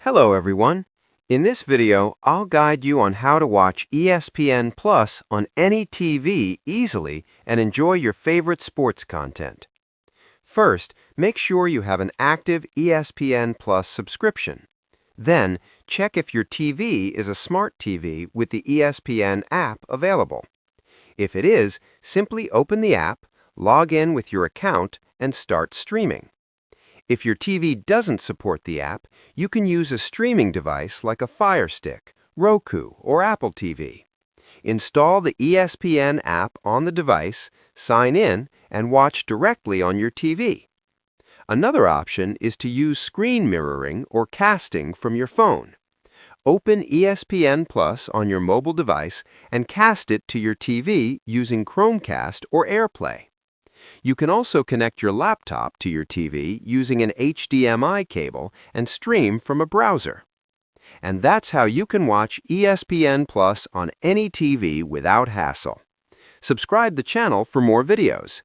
Hello everyone. In this video, I'll guide you on how to watch ESPN Plus on any TV easily and enjoy your favorite sports content. First, make sure you have an active ESPN Plus subscription. Then, check if your TV is a smart TV with the ESPN app available. If it is, simply open the app, log in with your account, and start streaming. If your TV doesn't support the app, you can use a streaming device like a Fire Stick, Roku, or Apple TV. Install the ESPN app on the device, sign in, and watch directly on your TV. Another option is to use screen mirroring or casting from your phone. Open ESPN Plus on your mobile device and cast it to your TV using Chromecast or AirPlay. You can also connect your laptop to your TV using an HDMI cable and stream from a browser. And that's how you can watch ESPN Plus on any TV without hassle. Subscribe the channel for more videos.